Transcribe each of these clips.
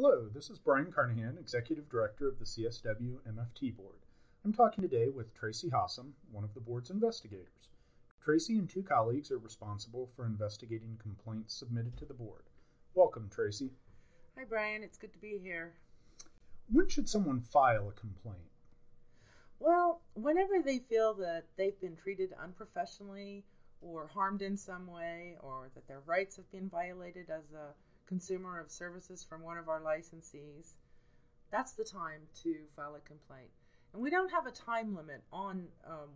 Hello, this is Brian Carnahan, Executive Director of the CSWMFT Board. I'm talking today with Tracy Hossam, one of the board's investigators. Tracy and two colleagues are responsible for investigating complaints submitted to the board. Welcome, Tracy. Hi, Brian. It's good to be here. When should someone file a complaint? Well, whenever they feel that they've been treated unprofessionally or harmed in some way, or that their rights have been violated as a consumer of services from one of our licensees, that's the time to file a complaint. And we don't have a time limit on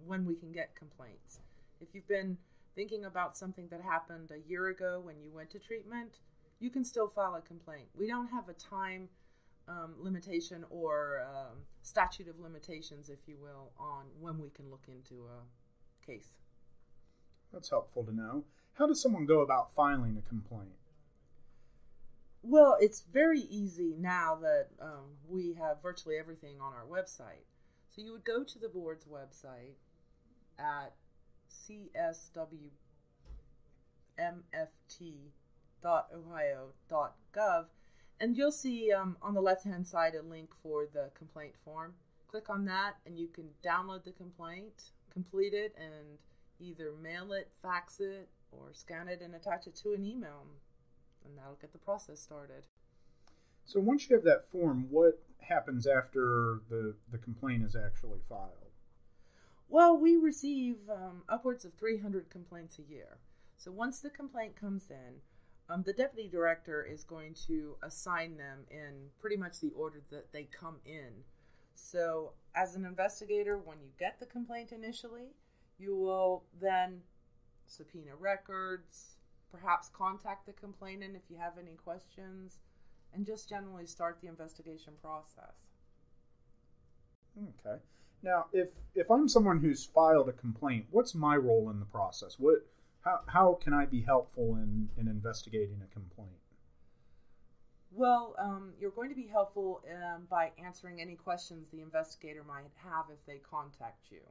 when we can get complaints. If you've been thinking about something that happened a year ago when you went to treatment, you can still file a complaint. We don't have a time limitation or statute of limitations, if you will, on when we can look into a case. That's helpful to know. How does someone go about filing a complaint? Well, it's very easy now that we have virtually everything on our website. So you would go to the board's website at CSWMFT.ohio.gov, and you'll see on the left-hand side a link for the complaint form. Click on that, and you can download the complaint, complete it, and either mail it, fax it, or scan it and attach it to an email. And that'll get the process started. So once you have that form, what happens after the complaint is actually filed? Well, we receive upwards of 300 complaints a year. So once the complaint comes in, the deputy director is going to assign them in pretty much the order that they come in. So as an investigator, when you get the complaint initially, you will then subpoena records, perhaps contact the complainant if you have any questions, and just generally start the investigation process. Okay. Now, if I'm someone who's filed a complaint, what's my role in the process? How can I be helpful in investigating a complaint? Well, you're going to be helpful by answering any questions the investigator might have if they contact you.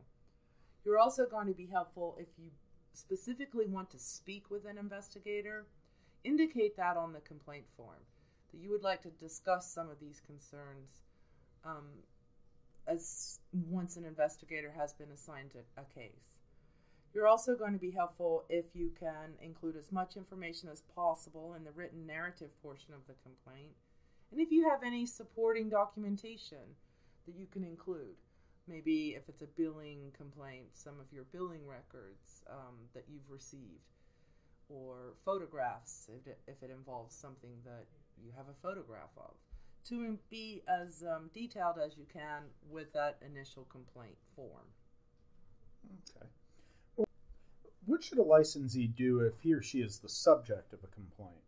You're also going to be helpful if you specifically want to speak with an investigator. Indicate that on the complaint form, that you would like to discuss some of these concerns as once an investigator has been assigned to a case. You're also going to be helpful if you can include as much information as possible in the written narrative portion of the complaint, and if you have any supporting documentation that you can include. Maybe if it's a billing complaint, some of your billing records that you've received, or photographs if it involves something that you have a photograph of, to be as detailed as you can with that initial complaint form. Okay. Well, what should a licensee do if he or she is the subject of a complaint?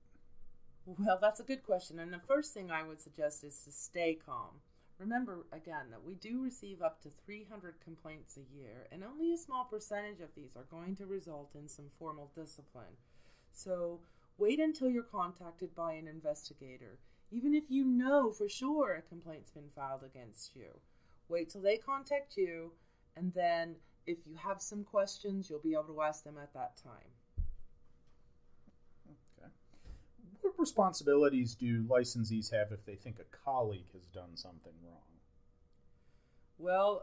Well, that's a good question, and the first thing I would suggest is to stay calm. Remember, again, that we do receive up to 300 complaints a year, and only a small percentage of these are going to result in some formal discipline. So wait until you're contacted by an investigator, even if you know for sure a complaint's been filed against you. Wait till they contact you, and then if you have some questions, you'll be able to ask them at that time. What responsibilities do licensees have if they think a colleague has done something wrong? Well,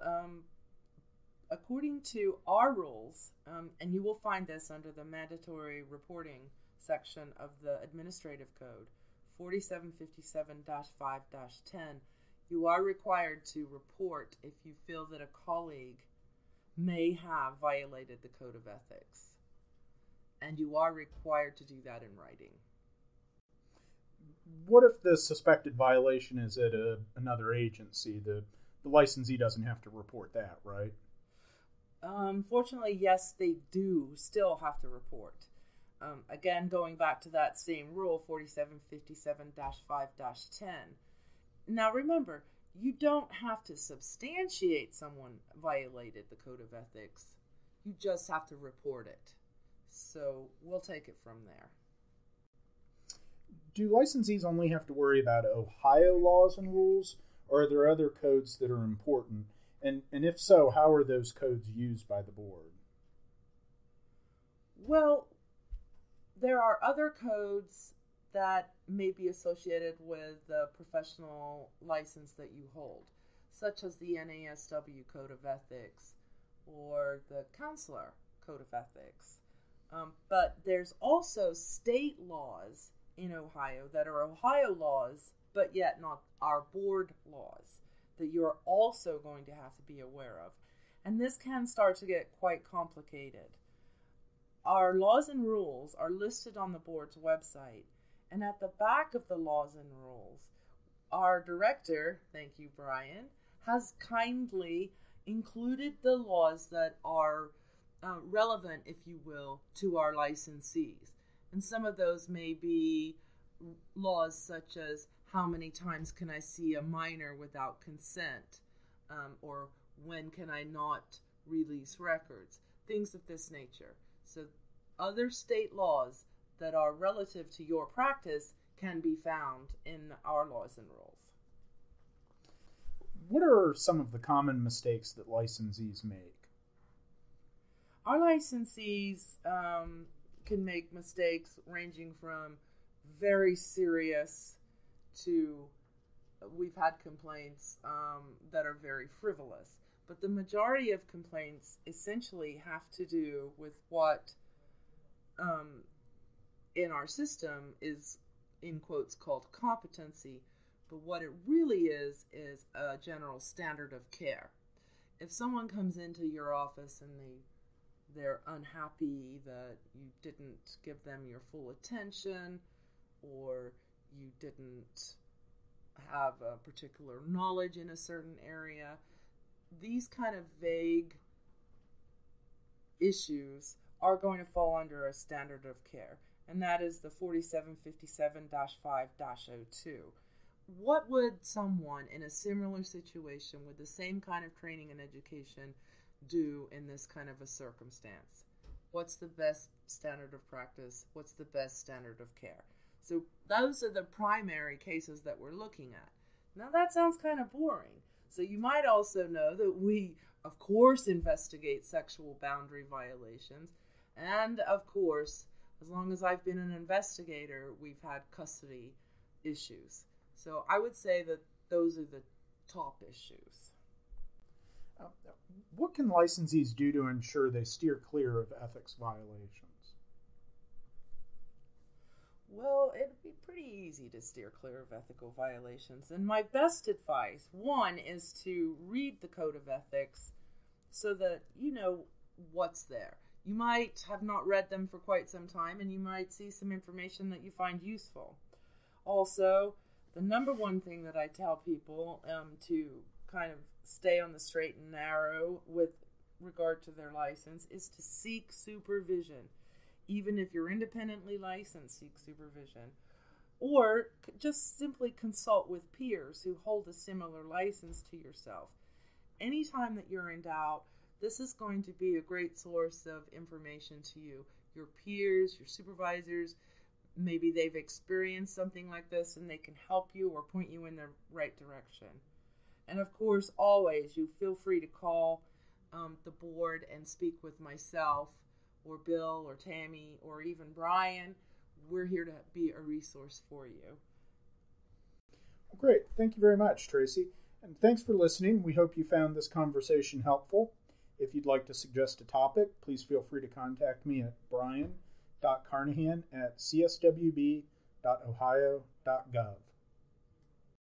according to our rules, and you will find this under the mandatory reporting section of the Administrative Code, 4757-5-10, you are required to report if you feel that a colleague may have violated the Code of Ethics. And you are required to do that in writing. What if the suspected violation is at another agency? The licensee doesn't have to report that, right? Unfortunately, yes, they do still have to report. Again, going back to that same rule, 4757-5-10. Now remember, you don't have to substantiate someone violated the Code of Ethics. You just have to report it. So we'll take it from there. Do licensees only have to worry about Ohio laws and rules, or are there other codes that are important? And if so, how are those codes used by the board? Well, there are other codes that may be associated with the professional license that you hold, such as the NASW Code of Ethics or the Counselor Code of Ethics. But there's also state laws in Ohio that are Ohio laws, but yet not our board laws, that you're also going to have to be aware of. And this can start to get quite complicated. Our laws and rules are listed on the board's website, and at the back of the laws and rules, our director, thank you, Brian, has kindly included the laws that are relevant, if you will, to our licensees. And some of those may be laws such as how many times can I see a minor without consent, or when can I not release records, things of this nature. So other state laws that are relative to your practice can be found in our laws and rules. What are some of the common mistakes that licensees make? Our licensees can make mistakes ranging from very serious to, we've had complaints that are very frivolous. But the majority of complaints essentially have to do with what in our system is, in quotes, called competency. But what it really is a general standard of care. If someone comes into your office and they're unhappy that you didn't give them your full attention, or you didn't have a particular knowledge in a certain area, these kind of vague issues are going to fall under a standard of care, and that is the 4757-5-02. What would someone in a similar situation with the same kind of training and education do in this kind of a circumstance? What's the best standard of practice? What's the best standard of care? So those are the primary cases that we're looking at. Now that sounds kind of boring. So you might also know that we, of course, investigate sexual boundary violations. And of course, as long as I've been an investigator, we've had custody issues. So I would say that those are the top issues. What can licensees do to ensure they steer clear of ethics violations? Well, it'd be pretty easy to steer clear of ethical violations. And my best advice, one, is to read the Code of Ethics so that you know what's there. You might have not read them for quite some time, and you might see some information that you find useful. Also, the number one thing that I tell people to kind of stay on the straight and narrow with regard to their license is to seek supervision. Even if you're independently licensed, seek supervision. Or just simply consult with peers who hold a similar license to yourself. Anytime that you're in doubt, this is going to be a great source of information to you. Your peers, your supervisors, maybe they've experienced something like this and they can help you or point you in the right direction. And of course, always, you feel free to call the board and speak with myself or Bill or Tammy or even Brian. We're here to be a resource for you. Great. Thank you very much, Tracy. And thanks for listening. We hope you found this conversation helpful. If you'd like to suggest a topic, please feel free to contact me at brian.carnahan@cswb.ohio.gov.